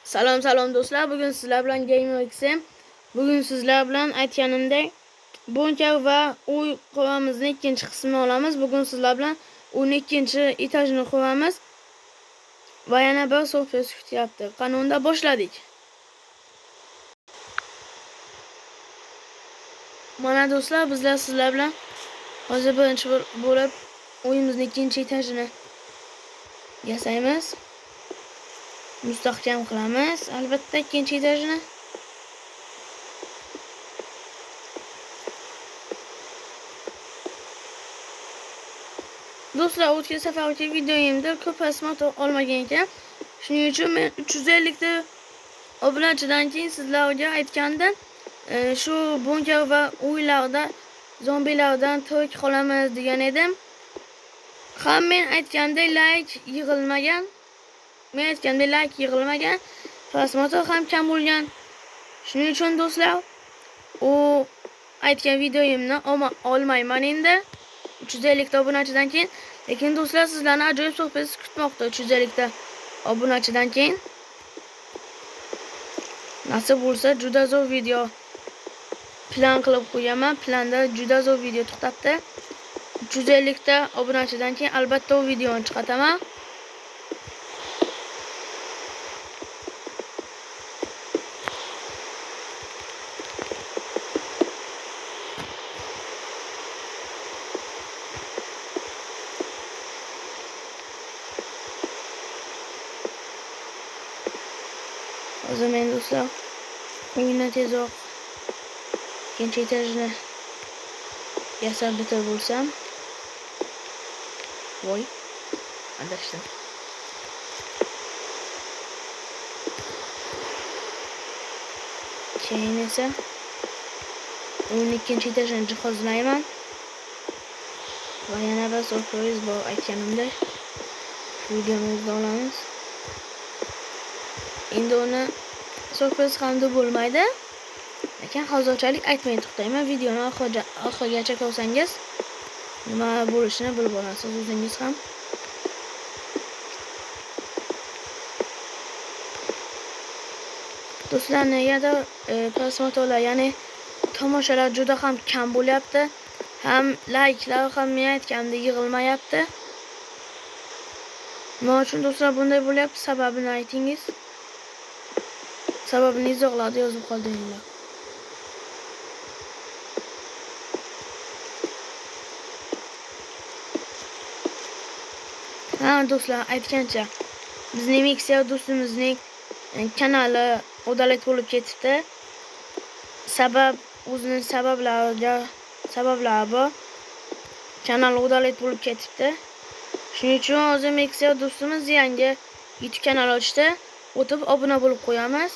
Salom do'stlar, bugun sizlar bilan GameXM. Bugun sizlar bilan aytganimdek bunker va uy quramizni ikkinchi qismini olamiz. Bugun sizlar bilan uyning ikkinchi etajini quramiz va yana bir surpriz kutyapti. Qanunda boshladik. Mana do'stlar, bizlar sizlar bilan hozir birinchi bo'lib uyimizning ikkinchi etajini yasaymiz. Mustahkam qilamiz albatta ikkinchi etajini. Do'stlar, o'tgan safargi videoyimda ko'p rasmot olmagan ekan. Shuning uchun men 350 ta obunachidan keyin sizlarga aytgandim, shu bunker va uylarda zombilardan tirik qolamiz degan edim. Ham men aytgandek like yig'ilmagan. Rasmotlar ham kam bo'lgan. Shuning uchun do'stlar, u aytgan videoyimni olmayman endi. 350 ta obunachidan keyin. Lekin do'stlar, sizlarni ajoyib surpriz kutmoqda 350 ta obunachidan keyin. Nasib bo'lsa juda zo'r video plan qilib qo'yaman. Planda juda zo'r video to'xtabdi. 350 ta obunachidan keyin albatta u videoni chiqartaman. Hozir men do'stlar uyni tezroq ikkinchi etajini yasab bitirib bo'lsam. Voy, adashdim. Keyin esa uyning ikkinchi etajini jihozlayman. Va yana bir surpriz bor aytganimdek. Videomizda olamiz. Endi uni surpriz ham deb bo'lmaydi. Lekin hozirchalik aytmay to'xtayman. Videoni oxirigacha ko'rsangiz nima bo'lishini bilib olasiz o'zingiz ham. Do'stlar, negadir prosmotorlar, ya'ni tomoshalar juda ham kam bo'lyapti. Ham like'lar ham men aytgandek yig'ilmayapti. Nima uchun do'stlar bunday bo'lyapti? Sababini aytingiz. Sababini izohlarda yozib qoldiringlar. Ha do'stlar, aytgancha bizning Mixer do'stimizning kanali odalat bo'lib ketibdi. O'zining sabablari bor. Kanal odalat bo'lib ketibdi. Shuning uchun hozir Mixer do'stimiz yangi YouTube kanal ochdi. O'tib obuna bo'lib qo'yamiz.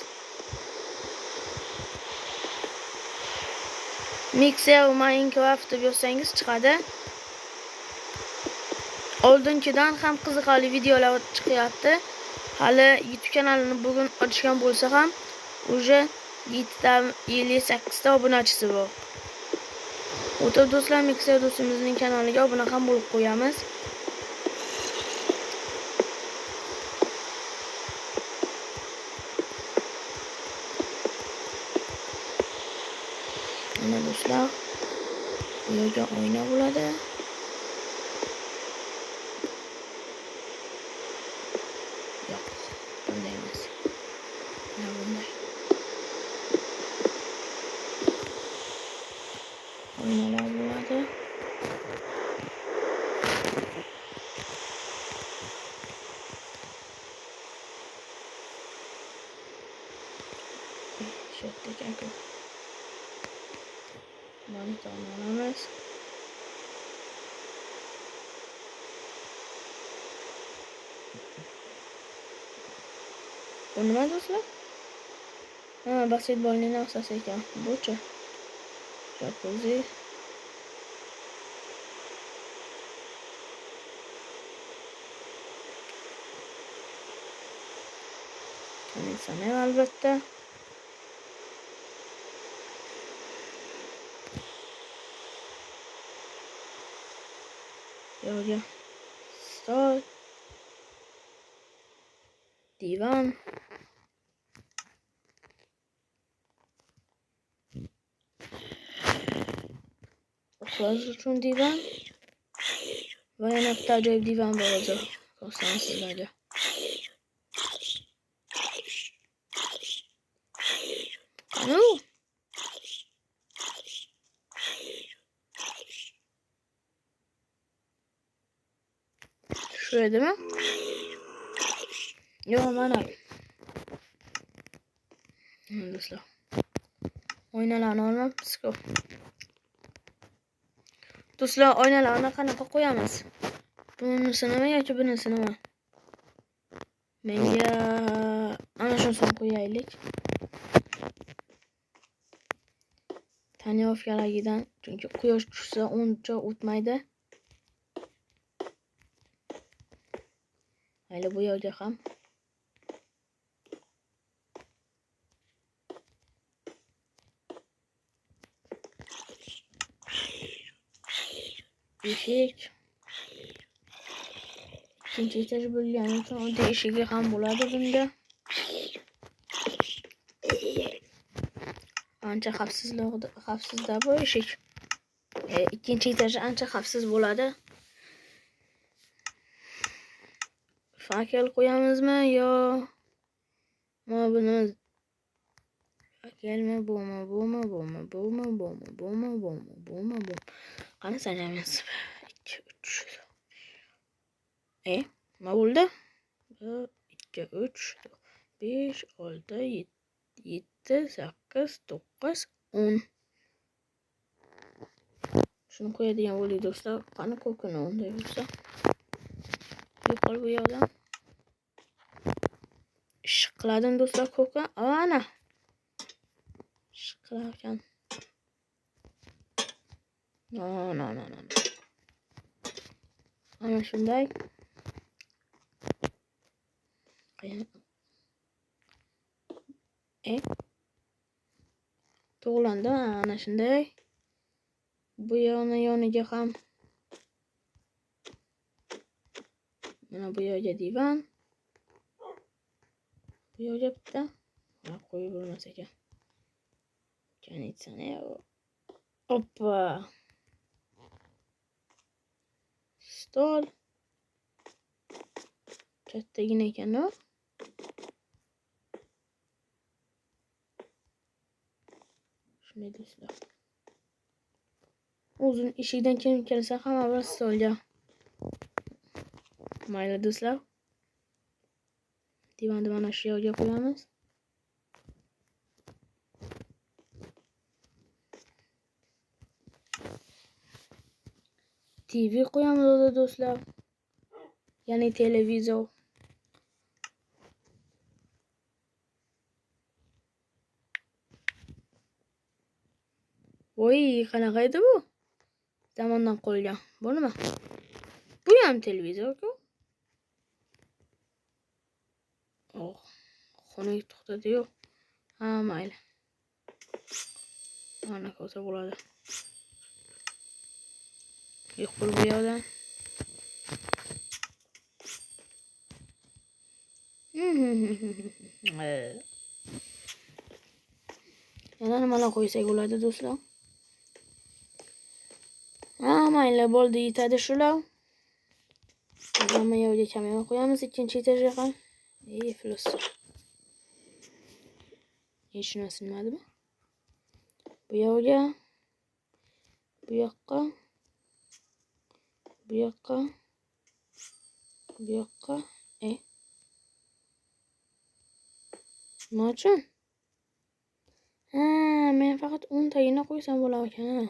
Mixer Minecraft deb yozsangiz chiqadi. Oldingidan ham qiziqarli videolar chiqyapti. Hali YouTube kanalini bugun ochgan bo'lsa ham, уже 58 ta obunachisi bor. O'tib do'stlar, Mixer do'stimizning kanaliga obuna ham bo'lib qo'yamiz. Mana do'stlar, bu yerga oyna bo'ladi. Yo'q, bunday emas. Mana bunday. Oynalar bo'ladi. Şöyle ekan. Monitorni olamiz. Bu nima do'stlar? Ha, basketbolning narsasi ekan. Bu-chi? Jacuzzi. Konditsioner albatta. Yo'q. Stol. Divan. uxlash uchun divan va yana bitta ajoyib divan bor hozir ko'rsataman sizlarga. Qani? Shu edimi? Yo'q, mana. Do'stlar. Oynalarni olmabsiz-ku. Do'stlar, oynalarni qanaqa qo'yamiz? Bunisini yoki bunisini? Menga ana shunisi qo'yaylik. Tonirovkalagidan, chunki quyosh tushsa uncha o'tmaydi. Mayli bu yerga ham. Eshik. Ikkinchi etaj bo'lgani uchun o'nta eshigi ham bo'ladi bunda. Ancha xavfsizda bu eshik. Ikkinchi etaj ancha xavfsiz bo'ladi. Fakel qo'yamizmi yo mana buni fakelmi bumi. Qani sanaymiz? 2 3 nima bo'ldi? 1 2 3 5 6 7 8 9 10. Shuni qo'yadigan bo'ldik do'stlar. Qani ko'kini unday bo'lsa. Yo'qol bu yerdan. Ishq qiladim do'stlar ko'ka. Ana. Ishq qilar ekan. No. Ana shunday. To'g'landi ana shunday. Bu yoniga ham mana bu yerga divan. Bu yerga bitta qo'yib bo'lmas ekan. Kanitsani. Oppa. Stol. Kattagina ekan-ku. Shunday do'stlar. O'zin eshikdan kim kelsa hamma bir stolga. Mayli do'stlar. Divanni mana shu yerga qo'yamiz. TV qo'yamiz do'stlar. Ya'ni televizor. Voy, qanaqa edi bu? Zamondan qolgan. Bu nima? Bu ham televizor-ku. Xonaki to'xtadi-yu. Ha, mayli. Mana ko'sa bo'ladi. Yo'q bu yerdan. Yana nimalar qo'ysak bo'ladi do'stlar? Mayli, bo'ldi, yetadi shular. Hamma yerga kamera qo'yamiz, ikkinchi etajga ham. Flus. Hech narsa nimadimi? Bu yerga, bu yoqqa, bu yoqqa, bu yoqqa. Nima uchun? Men faqat 10 tagini qo'ysam bo'lar ekan.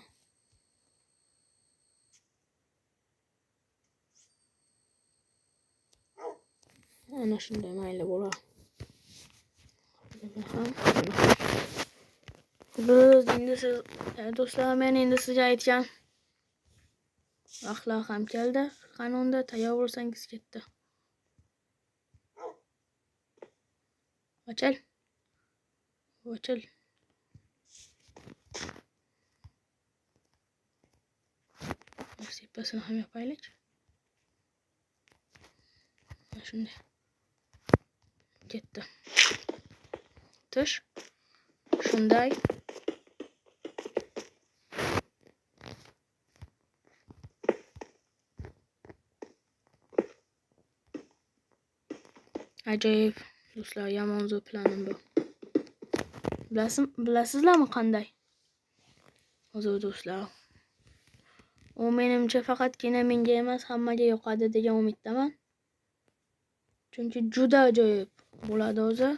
Ana shunday mayli bo'lar. Biz endi siz do'stlar, men endi sizga aytgan vaqtlar ham keldi. Qanunda tayyor bo'lsangiz ketdi. Ochil. Sepasini ham yapaylik. Shunday. Ketdi. Tush. Shunday. Ajoyib. Do'stlar, yomon zo'r planim bu. Bilasizlarmi qanday? Hozir do'stlar. U menimcha faqatgina menga emas, hammaga yoqadi degan umiddaman. Chunki juda ajoyib bo'ladi o'zi.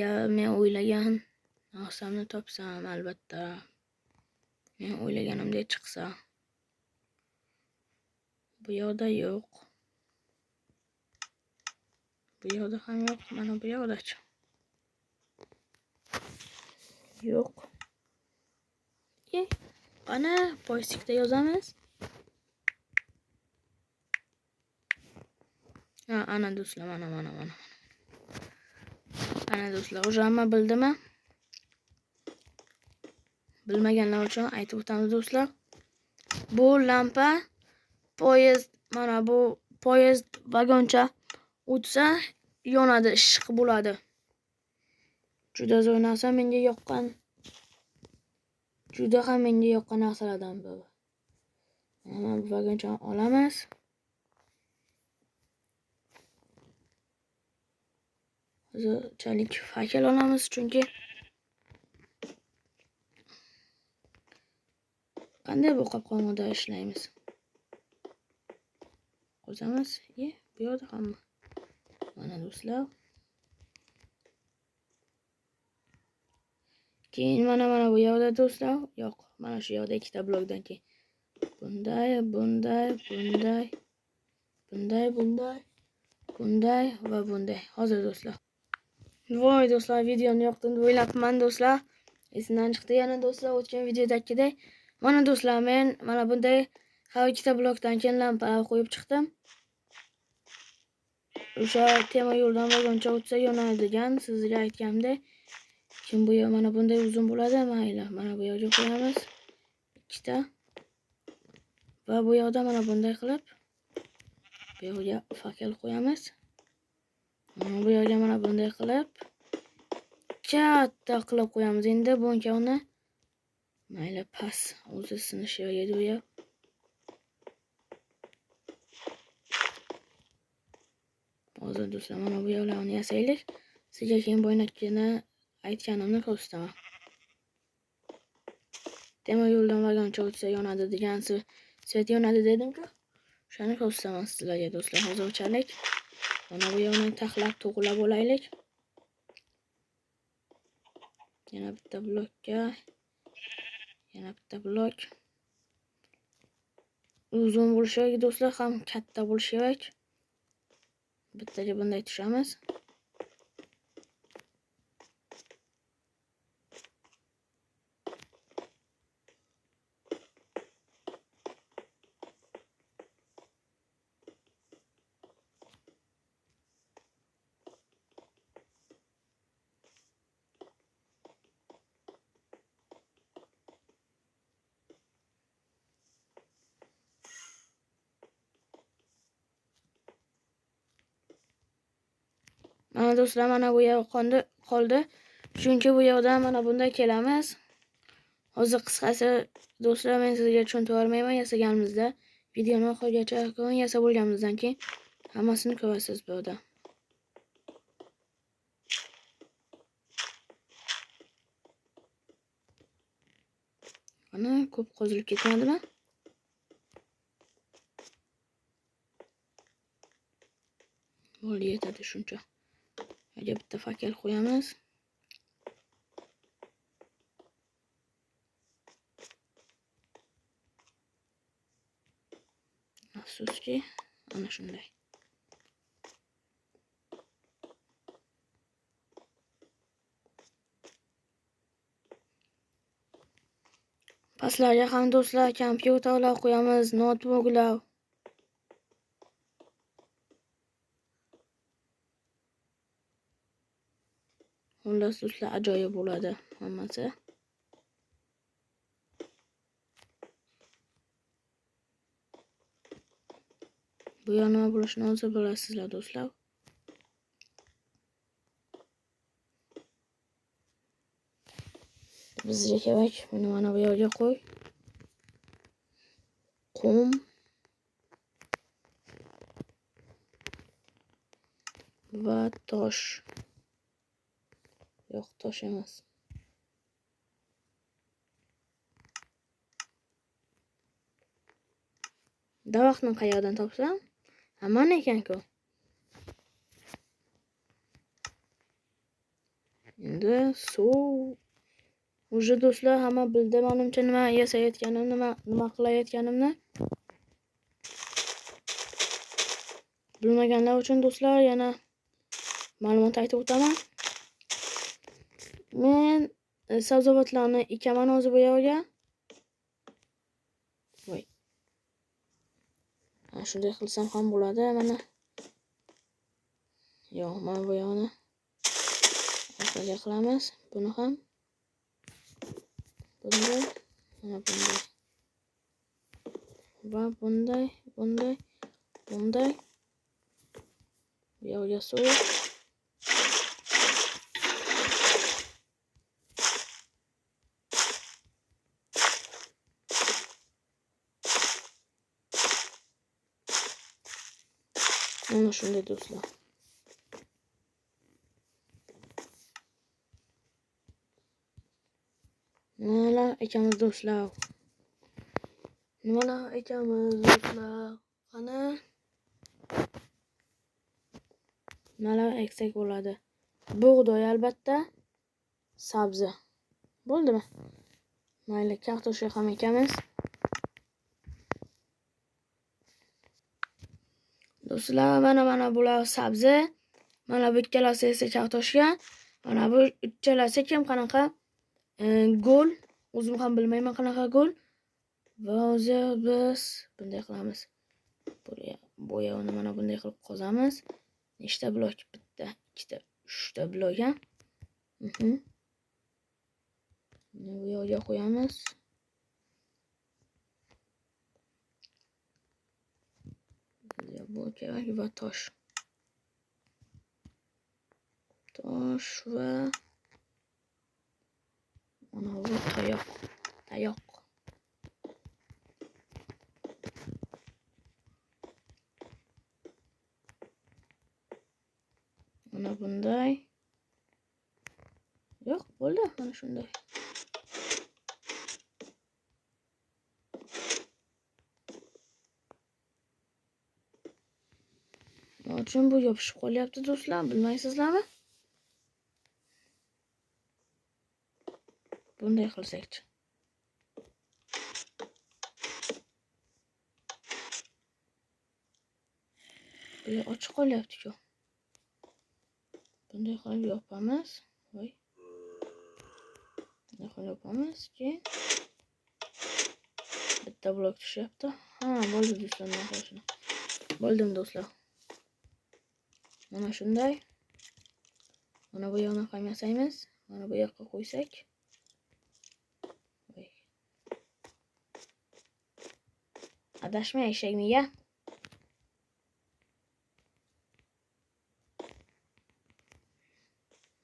Ya men o'ylagan narsamni topsam, albatta. Men o'ylaganimdek chiqsa. Bu yoqda yo'q. Bu yoqda ham yo'q, mana bu yoqdachi. Yo'q. Qani poystikda yozamiz. Ha, ana do'stlar, mana. Ana do'stlar, o'sha hamma bildimi? Bilmaganlar uchun aytib o'tamiz do'stlar. Bu lampa poyezd, mana bu poyezd vagoncha o'tsa yonadi, ishq bo'ladi. Juda zo'r narsa, menga yoqqan. Juda ham menga yoqqan narsalardan biri. Mana bu vagonchani olamiz. Hozirchalik fakil olamiz, chunki qanday bu qopqonda ishlaymiz? Qo'yamiz. Bu yoqda hamma. Mana do'stlar. Keyin mana bu yoqda do'stlar. Yo'q, mana shu yoqda ikkita blokdan keyin. Bunday va bunday. Hozir do'stlar. Voy do'stlar, videoni yoqdim deb o'ylabman do'stlar. Esimdan chiqdi yana do'stlar, o'tgan videodagidek. Mana do'stlar, men mana bunday har ikkita blokdan keyin lampalar qo'yib chiqdim. O'sha temir yo'ldan vagoncha o'tsa yonadigan sizga aytganimdek. Kim bu yer mana bunday uzun bo'ladi, mayli. Mana bu yerga qo'yamiz. Ikkita. Va bu yoqda mana bunday qilib bu yerga fakil qo'yamiz. Mana bu yerga mana bunday qilib katta qilib qo'yamiz. Endi bunkani mayli pas o'zi sinishaveradi u yer. Hozir do'stlar, mana bu yerlarni yasaylik. Sizga keyin bo'ynakkina aytganimni ko'rsataman. Temir yo'ldan vagoncha o'tsa yonadi degan svet yonadi dedim-ku. Shuni ko'rsataman sizlarga do'stlar. Hozirchalik mana bu yerni taxlab to'g'rilab olaylik. Yana bitta blokka. Yana bitta blok. Uzun bo'lishi kerak do'stlar, ham katta bo'lishi kerak. Bittaga bunday tushamiz. Mana do'stlar, mana bu yer qoldi. Chunki bu yerdan mana bunday kelamiz. Hozir qisqasi do'stlar, men sizga tushuntira olmayman yasaganimizda. Videoni oxirigacha ko'ring, yasab bo'lganimizdan keyin hammasini ko'rasiz bu yerda. Mana ko'p qo'zilib ketmadimi? Bo'ldi, yetadi shuncha. Yerga bitta fakil qo'yamiz. Afsuski, ana shunday. Pastlarga ham do'stlar kompyuterlar qo'yamiz, notebooklar. Xullas do'stlar, ajoyib bo'ladi hammasi. Bu yer nima bo'lishini o'zi bilasizlar do'stlar. Bizga kerak, buni mana bu yerga qo'y. Qum. va tosh. Yo'q, tosh emas. Daraxtni qayerdan topsam? Mana ekan-ku. Endi suv. Уже do'stlar, hamma bildi menimcha nima yasayotganimni, nima qilayotganimni. Bilmaganlar uchun do'stlar yana ma'lumot aytib o'taman. Men sabzavotlarni ekaman o'zi bu yerga. Voy. Shunday qilsam ham bo'ladi, mana. Yo'q, mana bu yerni orqaga qilamiz. Buni ham bunday, mana bunday. Va bunday. Bu yerga suv. Mana shunday do'stlar. Nimalar ekamiz do'stlar? Qani? Nimalar eksak bo'ladi? Bug'doy albatta. Sabzi. Bo'ldimi? Mayli, kartoshka ham ekamiz. Do'stlar, mana bular sabzi. Mana bu ikkalasi esa kartoshka. Mana bu uchalasi kim qanaqa gol. O'zim ham bilmayman qanaqa gol. Va hozir biz bunday qilamiz. Bo'yavni mana bunday qilib qozamiz. Nechta blok? 1, 2, 3 ta blok ha. Bu yerga qo'yamiz. Bu kerak va tosh. Tosh va mana bu tayoq. Mana bunday. Yo'q, bo'ldi, mana shunday. Nima uchun bu yopishib qolyapti do'stlar, bilmaysizlarmi? Bunday qilsak-chi. Bu ochiq qolyapti-ku. Bunday qilib yopamiz. Voy. Bunday qilib yopamiz ki bitta blok tushyapti. Ha, bo'ldi do'stlar, nima qilishni. Bo'ldim do'stlar. Mana shunday. Mana bu yoqni ham yasaymiz. Mana bu yoqqa qo'ysak. Voy. Adashma eshakmiga.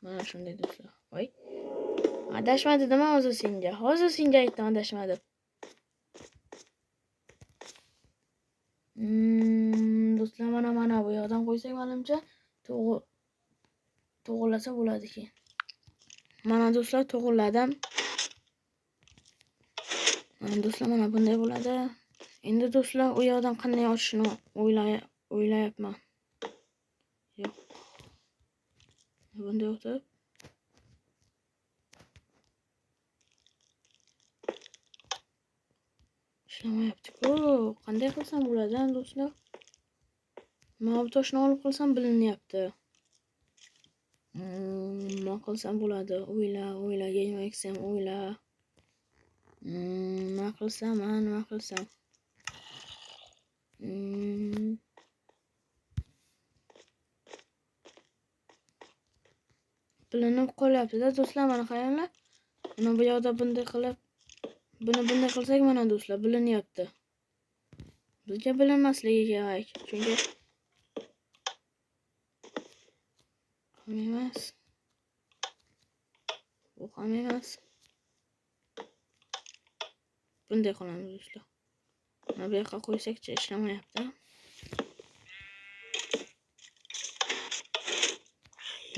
Mana shunday do'stlar. Voy. Adashma dedim hozir senga. Hozir senga aytdim adashma deb. Do'stlar, mana bu yoqdan qo'ysak menimcha to'g'rilasa bo'ladi keyin. Mana do'stlar, to'g'riladim. Mana do'stlar, mana bunday bo'ladi. Endi do'stlar, u yoqdan qanday ochishni o'ylayapman. Yo'q. Bunday o'tib. Ishlamayapti-ku. Qanday qilsam bo'ladi, do'stlar? Mana bu toshni olib qilsam bilinyapti. Nima qilsam bo'ladi? O'yla, yeymaksam o'yla. Nima qilsam? Bilinib qolyapti-da do'stlar, mana qaranglar. Mana bu yoqda bunday qilib, buni bunday qilsak mana do'stlar bilinyapti. Bizga bilinmasligi kerak. Chunki emas. Bu ham emas. Bunday qilamiz do'stlar. Mana bu yoqqa qo'ysakchi ishlamayapti.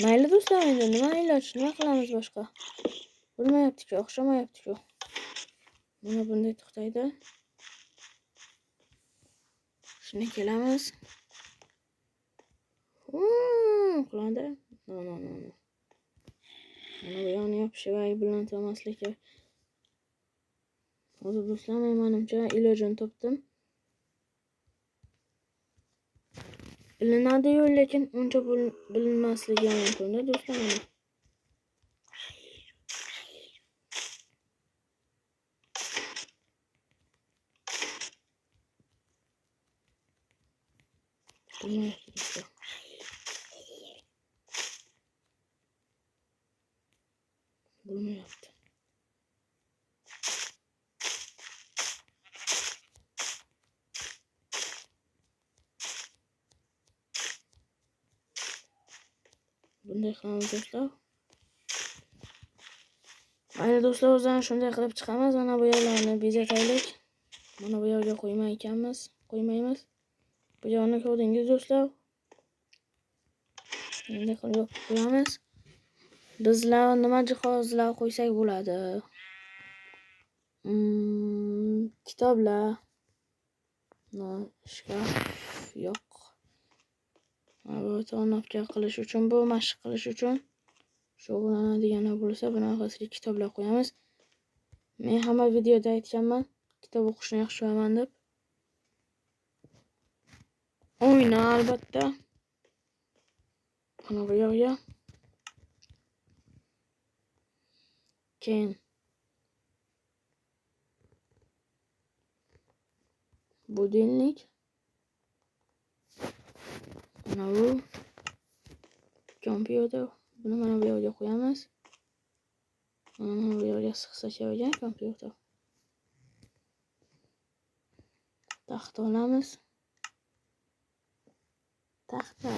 Mayli do'stlar, endi nima iloj, nima qilamiz boshqa? Bo'lmayapti-ku, o'xshamayapti-ku. Mana bunday to'xtaydi. Shuni kelamiz. Qiladi. No. Mana bu yoqni yopishib bilan to'maslik. Hozir do'stlar, men menimcha ilojini topdim. Bilinadi-yu, lekin uncha bilinmasligi mumkin-da do'stlar. Bo'lmayapti. Bunday qilamiz do'stlar. Mayli do'stlar, o'zdan shunday qilib chiqamiz. Mana bu yerlarni bezataylik. Mana bu yerga qo'ymaymiz. Bu yerni ko'rdingiz do'stlar. Endi qilib yopib qo'yamiz. Bizlar nima jihozlar qo'ysak bo'ladi? Kitoblar. Shkaf yo'q. Bu tornobka qilish uchun, bu mashq qilish uchun shug'ullanadiganlar bo'lsa, buni orqasiga kitoblar qo'yamiz. Men hamma videoda aytganman, kitob o'qishni yaxshi ko'raman deb. Oyna albatta. Mana bu yerga. Keyin budilnik. Mana bu kompyuter. Buni mana bu yerga qo'yamiz. Mana bu yerga sig'sa kerak kompyuter. Taxt olamiz. Taxta.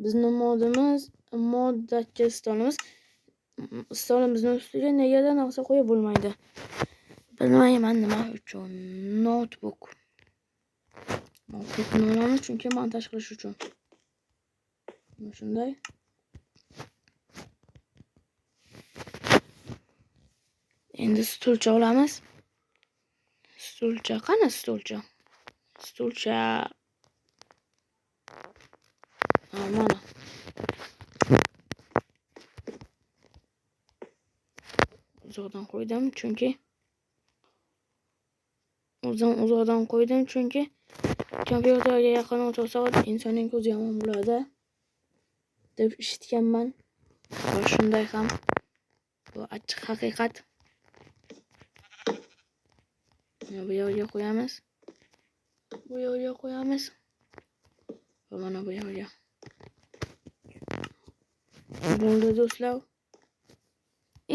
Bizning moddachi stolimiz. Stolimizni ustiga negadir narsa qo'yib bo'lmaydi. Bilmayman nima uchun. Notebook. Notebookni olamiz chunki montaj qilish uchun. Shunday. Endi stulcha olamiz. Stulcha qani stulcha? Stulcha. Mana. Uzoqdan qo'ydim chunki kompyuterga yaqin o'tirsa insonning ko'zi yomon bo'ladi deb eshitganman. Va shunday ham. Bu achchiq haqiqat. Bu yerga qo'yamiz. Va mana bu yerga. Bo'ldi do'stlar.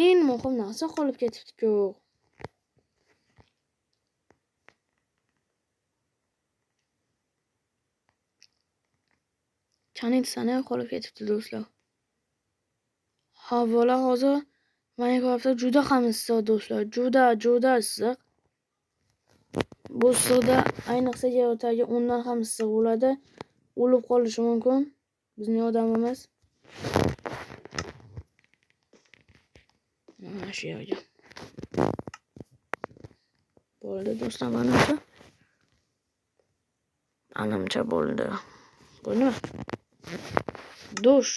Eng muhim narsa qolib ketibdi-ku. Chanitsani qolib ketibdi do'stlar. Havolar hozir Minecraftda juda ham issiq do'stlar. Juda issiq. Bu issiqda ayniqsa yerotagi undan ham issiq bo'ladi. O'lib qolishi mumkin bizning odamimiz. Mana shu yerga. Bo'ldi do'stlar, menimcha bo'ldi. Bo'ldimi? Dush.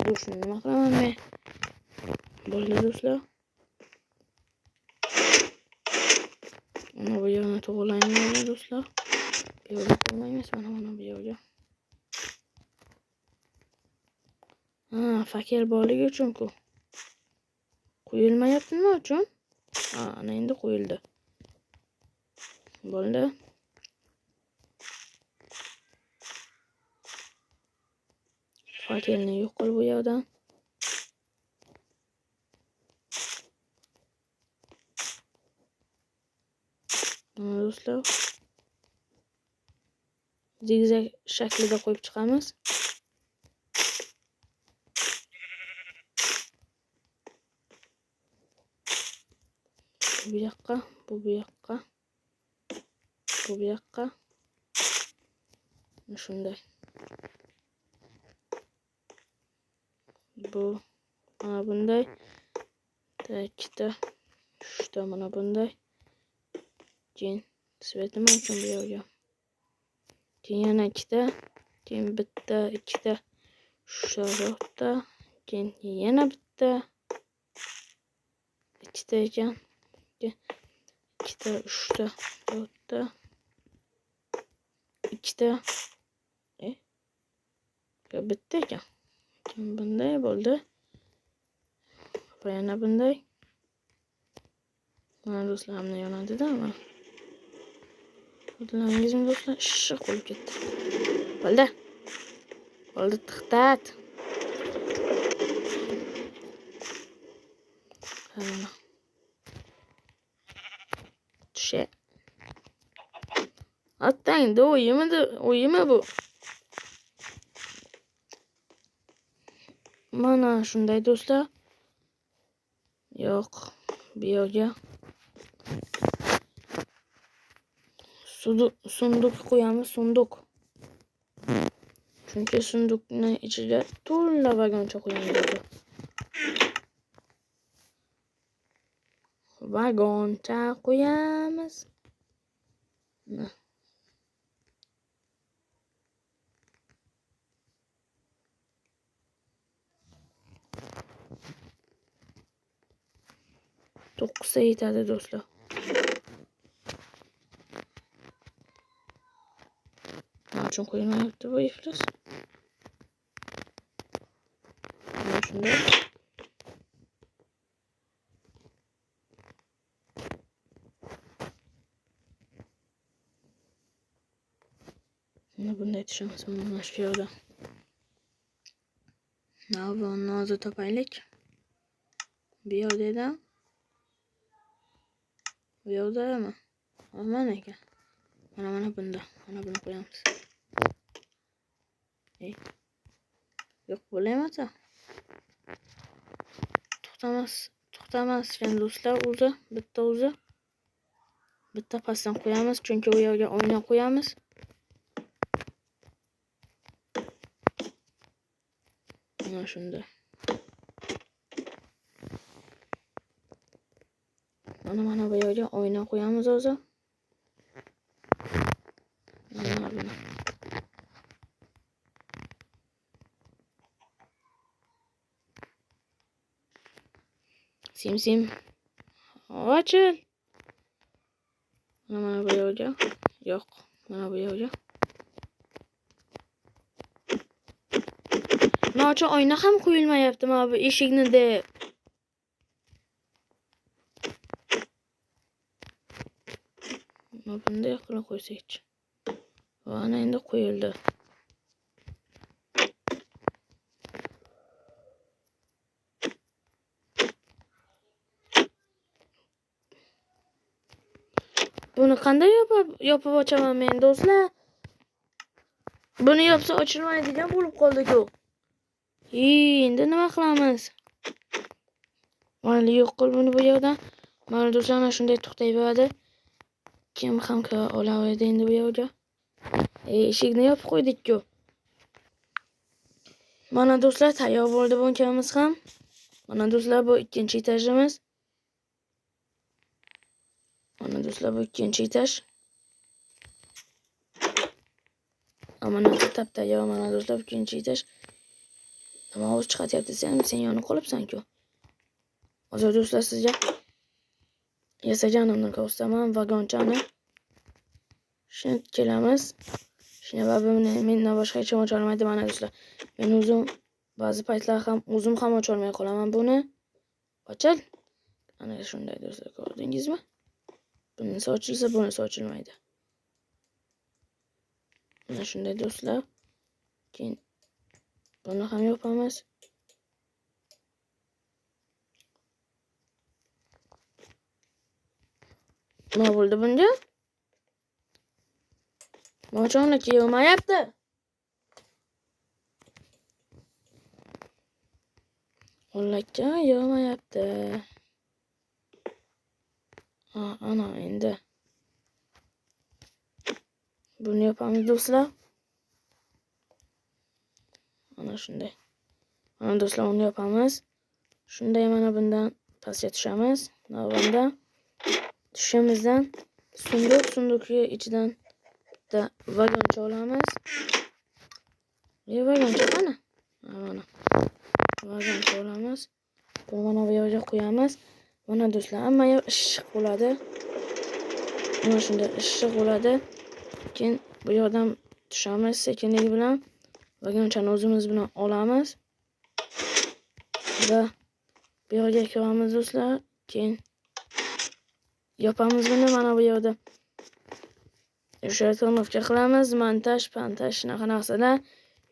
Dushni nima qilaman men? Bo'ldi do'stlar. Mana bu yerni to'g'rilaymiz do'stlar. Bu yerga qo'ymaymiz, mana bu yerga. Fakir borligi uchun-ku. Qo'yilmayapti nima uchun? Ana endi qo'yildi. Bo'ldi. Fakirni yo'q qil bu yerdan. Mana do'stlar. Zigzag shaklida qo'yib chiqamiz. Bu yoqqa. Shunday. Bu mana bunday. Ikkita, uchta mana bunday. Keyin svet nima uchun bu yerga? Keyin yana ikkita, keyin bitta, ikkita, uchta, keyin yana bitta, ikkita ekan. Ikkita, uchta, to'rtta, ikkita, bitta ekan. Keyin bunday bo'ldi. Va yana bunday. Mana do'stlarimni yonadida mana. Bilaringizmi do'stlar, ishq bo'lib ketdi. Bo'ldi. Bo'ldi, to'xtat. Mana. Tusha. Attangda o'yimi bu. Mana shunday do'stlar. Yo'q, bu yerga sunduq qo'yamiz, sunduq. Chunki sunduqning ichiga to'la vagoncha qo'yamiz. Vagoncha qo'yamiz. Mana. To'qqizta yetadi do'stlar. Nima uchun qo'yilmayapti bu iflos? Mana shunday. Mana bunday tushamiz mana shu yerda. Navonni hozir topaylik. Bu yerda. Bu yerdami? Mana ekan. Mana bunda. Mana buni qo'yamiz. Yo'q bo'laymasa. To'xtamas ekan do'stlar, o'zi bitta pastdan qo'yamiz, chunki u yerga oyna qo'yamiz. Mana shunday. Mana bu yerga oyna qo'yamiz o'zi. Mana buni. Sim. Ochil. Mana bu yerga. Yo'q, mana bu yerga. Nocha oyna ham qo'yilmayapti mana bu eshikni deb. Mana bunday qilib qo'ysak-chi. Mana endi qo'yildi. Buni qanday yopib ochaman men do'stlar? Buni yopsa ochilmaydigan bo'lib qoldi-ku. Endi nima qilamiz? Mana yo'q qil buni bu yerdan. Mana do'stlar mana shunday to'xtayveradi. Kim ham kira olaveradi endi bu yerga. Eshikni yopib qo'ydik-ku. Mana do'stlar tayyor bo'ldi bunkamiz ham. Mana do'stlar bu ikkinchi etajimiz. Mana do'stlar bu ikkinchi etaj. Mana tap tayyor mana do'stlar ikkinchi etaj. Nima o'z chiqatyapti sen yonib qolibsan-ku. Hozir do'stlar sizga yasaganimni ko'rsataman vagonchani. Shuni kelamiz. Shuni men boshqa hech kim ocha olmaydi mana do'stlar. Men o'zim ba'zi paytlar ham o'zim ham ocha olmay qolaman buni. Ochil. Ana shunday do'stlar, ko'rdingizmi? Bunisi ochilsa, bunisi ochilmaydi. Mana shunday do'stlar. Keyin buni ham yopamiz. Nima bo'ldi bunga? Mochoni kiyolmayapti. Qo'llakka yog'mayapti. Ana endi. Buni yopamiz do'stlar. Mana shunday. Mana do'stlar, uni yopamiz. Shunday mana bundan pastga tushamiz. Navbanda tushimizdan sunduqning ichidan da vagoncha olamiz. Vagoncha qani? Mana. Vagoncha olamiz. Buni mana bu yerga qo'yamiz. Mana do'stlar, hamma yer issiq bo'ladi. Mana shunday issiq bo'ladi. Keyin bu yerdan tushamiz sekinlik bilan. Vagonchani o'zimiz bilan olamiz. Va bu yerga kiramiz do'stlar. Keyin yopamiz buni mana bu yerda. O'sha to'novka qilamiz, montaj, shunaqa narsalar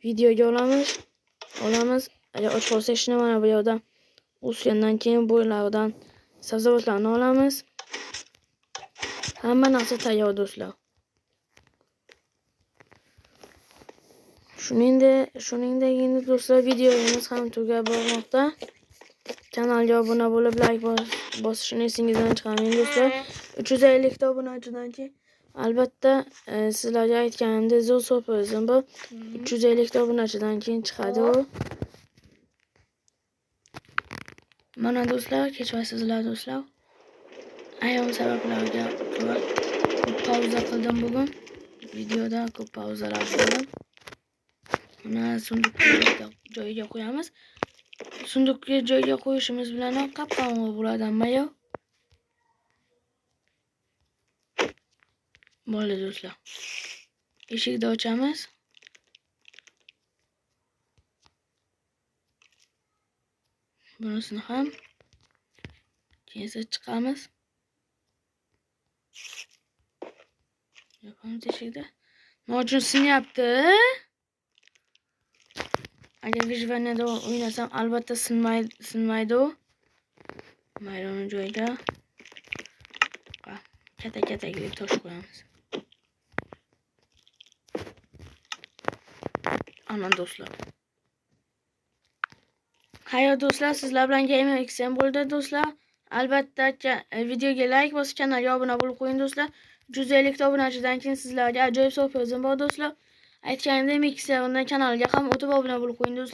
videoga olamiz. Agar och qolsa ishni mana bu yerda o'sgandan keyin bo'ylaridan sabzavotlarni olamiz. Hamma narsa tayyor do'stlar. Shuningdek endi do'stlar, videomiz ham tugab bormoqda. Kanalga obuna bo'lib, like bosishni esingizdan chiqarmang do'stlar. 350 ta obunachidan keyin albatta sizlarga aytganimdek zo'r surprizim bu. 350 ta obunachidan keyin chiqadi u. Mana do'stlar, kechirasizlar do'stlar. Ayrim sabablarga ko'ra pauza qildim bugun. Videoda ko'p pauzalar qildim. Mana sunduqqa joyiga qo'yamiz. Sunduqga joyiga qo'yishimiz bilan qop-qorong'i bo'ladi hamma yoq. Bo'ldi do'stlar. Eshikni ochamiz. Bunisini ham keyin chiqamiz. Yopamiz eshikni. Nima uchun sinyapti? Agar vijvaniyada o'ynasam albatta sinmaydi u. Maydoni joyiga kata-kataga tosh qo'yamiz. Ana do'stlar. Xayr do'stlar, sizlar bilan Gamer XM bo'ldi do'stlar. Albatta videoga like bosib, kanalga obuna bo'lib qo'ying do'stlar. 150 ta obunachidan keyin sizlarga ajoyib surprizim bor do'stlar. Aytganimdek, Mixer'ning kanaliga ham o'tib obuna bo'lib qo'ying do'stlar.